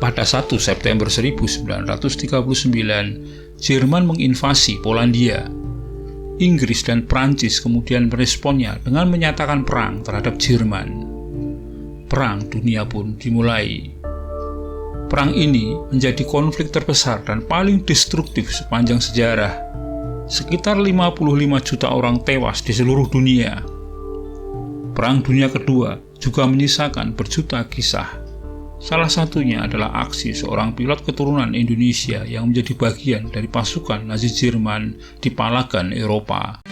Pada 1 September 1939, Jerman menginvasi Polandia. Inggris dan Prancis kemudian meresponnya dengan menyatakan perang terhadap Jerman. Perang Dunia pun dimulai. Perang ini menjadi konflik terbesar dan paling destruktif sepanjang sejarah. Sekitar 55 juta orang tewas di seluruh dunia. Perang Dunia Kedua juga menyisakan berjuta kisah. Salah satunya adalah aksi seorang pilot keturunan Indonesia yang menjadi bagian dari pasukan Nazi Jerman di Palagan, Eropa.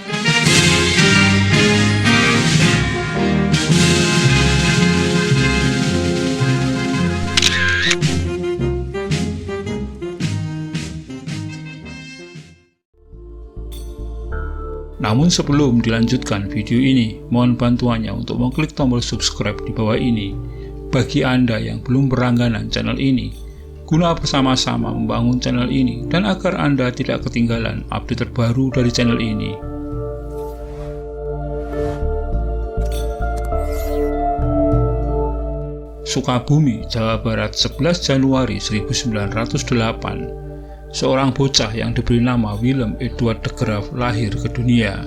Namun sebelum dilanjutkan video ini, mohon bantuannya untuk mengklik tombol subscribe di bawah ini bagi Anda yang belum berlangganan channel ini, guna bersama-sama membangun channel ini dan agar Anda tidak ketinggalan update terbaru dari channel ini. Sukabumi, Jawa Barat, 11 Januari 1908. Seorang bocah yang diberi nama Willem Eduard de Graaf lahir ke dunia.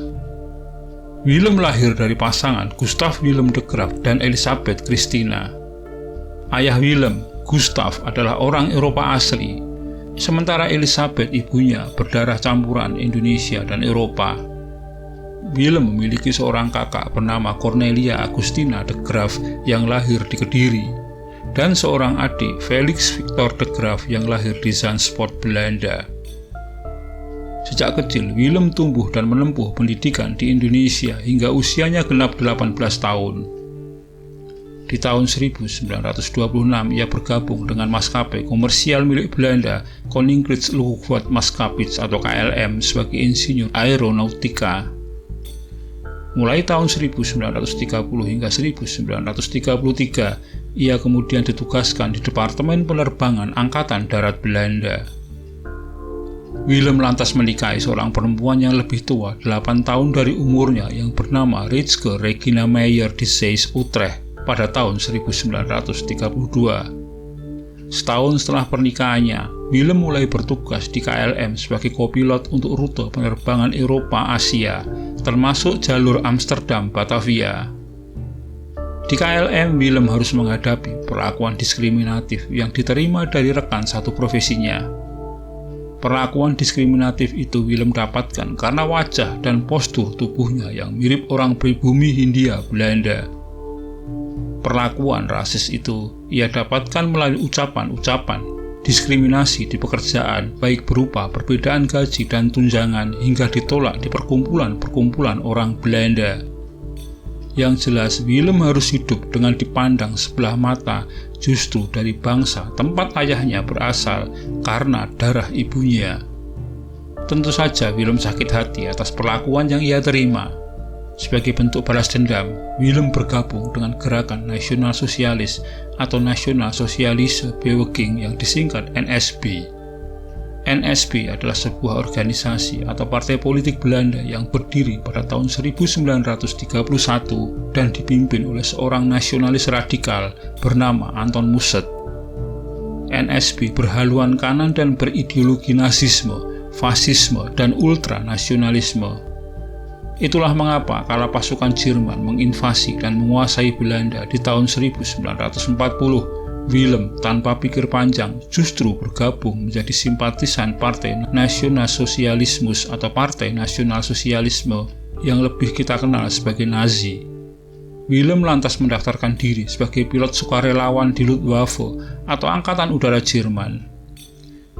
Willem lahir dari pasangan Gustav Willem de Graaf dan Elisabeth Christina. Ayah Willem, Gustav, adalah orang Eropa asli, sementara Elisabeth ibunya berdarah campuran Indonesia dan Eropa. Willem memiliki seorang kakak bernama Cornelia Agustina de Graaf yang lahir di Kediri, dan seorang adik, Felix Victor de Graaf, yang lahir di Zandvoort, Belanda. Sejak kecil, Willem tumbuh dan menempuh pendidikan di Indonesia hingga usianya genap 18 tahun. Di tahun 1926, ia bergabung dengan maskapai komersial milik Belanda, Koninklijke Luchtvaartmaatschappij atau KLM, sebagai insinyur aeronautika. Mulai tahun 1930 hingga 1933, ia kemudian ditugaskan di Departemen Penerbangan Angkatan Darat Belanda. Willem lantas menikahi seorang perempuan yang lebih tua 8 tahun dari umurnya yang bernama Rijke Regina Meijer de Seyss Utrecht pada tahun 1932. Setahun setelah pernikahannya, Willem mulai bertugas di KLM sebagai kopilot untuk rute penerbangan Eropa-Asia, termasuk jalur Amsterdam-Batavia. Di KLM, Willem harus menghadapi perlakuan diskriminatif yang diterima dari rekan satu profesinya. Perlakuan diskriminatif itu Willem dapatkan karena wajah dan postur tubuhnya yang mirip orang pribumi Hindia Belanda. Perlakuan rasis itu ia dapatkan melalui ucapan-ucapan diskriminasi di pekerjaan, baik berupa perbedaan gaji dan tunjangan hingga ditolak di perkumpulan-perkumpulan orang Belanda. Yang jelas, Willem harus hidup dengan dipandang sebelah mata justru dari bangsa tempat ayahnya berasal karena darah ibunya. Tentu saja Willem sakit hati atas perlakuan yang ia terima. Sebagai bentuk balas dendam, Willem bergabung dengan Gerakan Nasional Sosialis atau Nasional Sosialisme Beweging yang disingkat NSB. NSB adalah sebuah organisasi atau partai politik Belanda yang berdiri pada tahun 1931 dan dipimpin oleh seorang nasionalis radikal bernama Anton Muset. NSB berhaluan kanan dan berideologi nasisme, fasisme, dan ultranasionalisme. Itulah mengapa kala pasukan Jerman menginvasi dan menguasai Belanda di tahun 1940, Willem tanpa pikir panjang justru bergabung menjadi simpatisan Partai Nasional Sosialismus atau Partai Nasional Sosialisme yang lebih kita kenal sebagai Nazi. Willem lantas mendaftarkan diri sebagai pilot sukarelawan di Luftwaffe atau Angkatan Udara Jerman.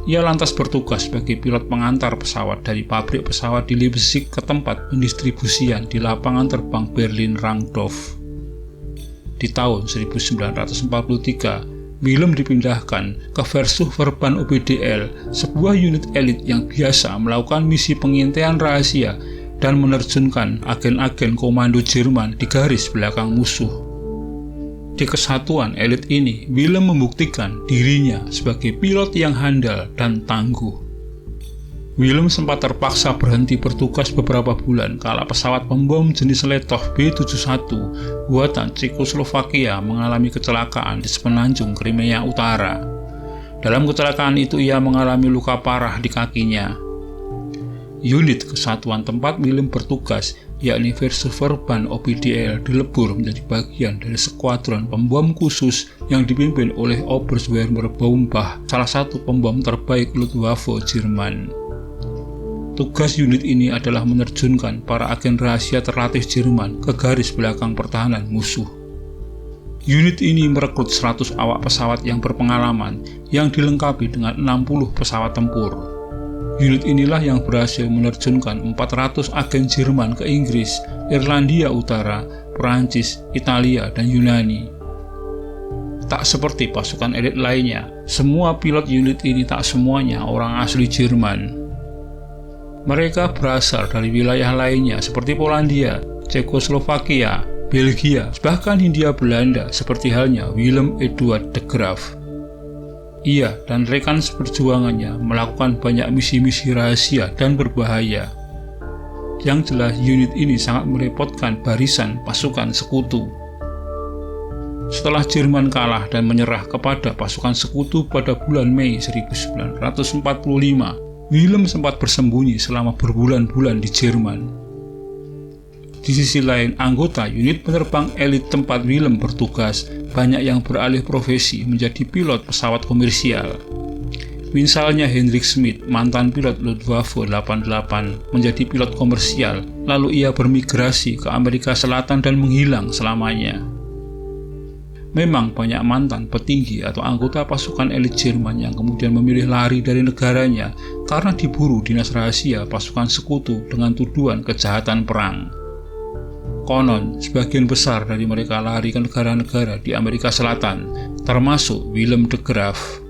Ia lantas bertugas sebagai pilot pengantar pesawat dari pabrik pesawat di Leipzig ke tempat pendistribusian di lapangan terbang Berlin-Rangdorf. Di tahun 1943, Willem dipindahkan ke Versuchverband OBDL, sebuah unit elit yang biasa melakukan misi pengintaian rahasia dan menerjunkan agen-agen komando Jerman di garis belakang musuh. Di kesatuan elit ini, Willem membuktikan dirinya sebagai pilot yang handal dan tangguh. Willem sempat terpaksa berhenti bertugas beberapa bulan kala pesawat pembom jenis Letov B-71 buatan Cekoslovakia mengalami kecelakaan di semenanjung Crimea Utara. Dalam kecelakaan itu ia mengalami luka parah di kakinya. Unit Kesatuan tempat Willem bertugas, yakni Weserverband OPDL, dilebur menjadi bagian dari skuadron pembom khusus yang dipimpin oleh Oberstwehrmer Baumbach, salah satu pembom terbaik Luftwaffe Jerman. Tugas unit ini adalah menerjunkan para agen rahasia terlatih Jerman ke garis belakang pertahanan musuh. Unit ini merekrut 100 awak pesawat yang berpengalaman yang dilengkapi dengan 60 pesawat tempur. Unit inilah yang berhasil menerjunkan 400 agen Jerman ke Inggris, Irlandia Utara, Perancis, Italia, dan Yunani. Tak seperti pasukan elit lainnya, semua pilot unit ini tak semuanya orang asli Jerman. Mereka berasal dari wilayah lainnya seperti Polandia, Cekoslovakia, Belgia, bahkan Hindia Belanda seperti halnya Willem Eduard de Graaf. Ia dan rekan seperjuangannya melakukan banyak misi-misi rahasia dan berbahaya. Yang jelas unit ini sangat merepotkan barisan pasukan sekutu. Setelah Jerman kalah dan menyerah kepada pasukan sekutu pada bulan Mei 1945, Willem sempat bersembunyi selama berbulan-bulan di Jerman. Di sisi lain, anggota unit penerbang elit tempat Willem bertugas banyak yang beralih profesi menjadi pilot pesawat komersial. Misalnya Heinrich Schmidt, mantan pilot Luftwaffe 88, menjadi pilot komersial, lalu ia bermigrasi ke Amerika Selatan dan menghilang selamanya. Memang banyak mantan petinggi atau anggota pasukan elit Jerman yang kemudian memilih lari dari negaranya karena diburu dinas rahasia pasukan sekutu dengan tuduhan kejahatan perang. Konon, sebagian besar dari mereka lari ke negara-negara di Amerika Selatan, termasuk Willem de Graaf.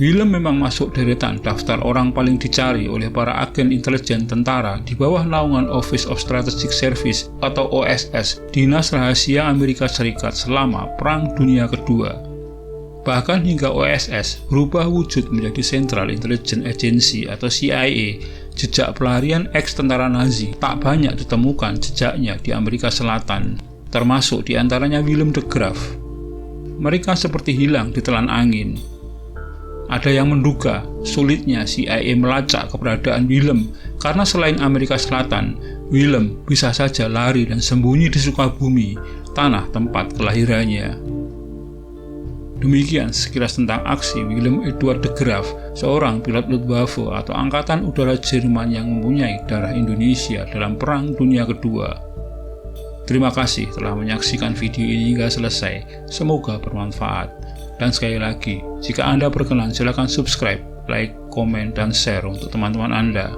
Willem memang masuk deretan daftar orang paling dicari oleh para agen intelijen tentara di bawah naungan Office of Strategic Service atau OSS, Dinas Rahasia Amerika Serikat selama Perang Dunia Kedua. Bahkan hingga OSS berubah wujud menjadi Central Intelligence Agency atau CIA, jejak pelarian ex-tentara Nazi tak banyak ditemukan jejaknya di Amerika Selatan, termasuk diantaranya Willem de Graaf. Mereka seperti hilang ditelan angin. Ada yang menduga sulitnya CIA melacak keberadaan Willem karena selain Amerika Selatan, Willem bisa saja lari dan sembunyi di Sukabumi, tanah tempat kelahirannya. Demikian sekilas tentang aksi Willem Eduard de Graaf, seorang pilot Luftwaffe atau Angkatan Udara Jerman yang mempunyai darah Indonesia dalam Perang Dunia Kedua. Terima kasih telah menyaksikan video ini hingga selesai, semoga bermanfaat. Dan sekali lagi, jika Anda berkenan silakan subscribe, like, komen, dan share untuk teman-teman Anda.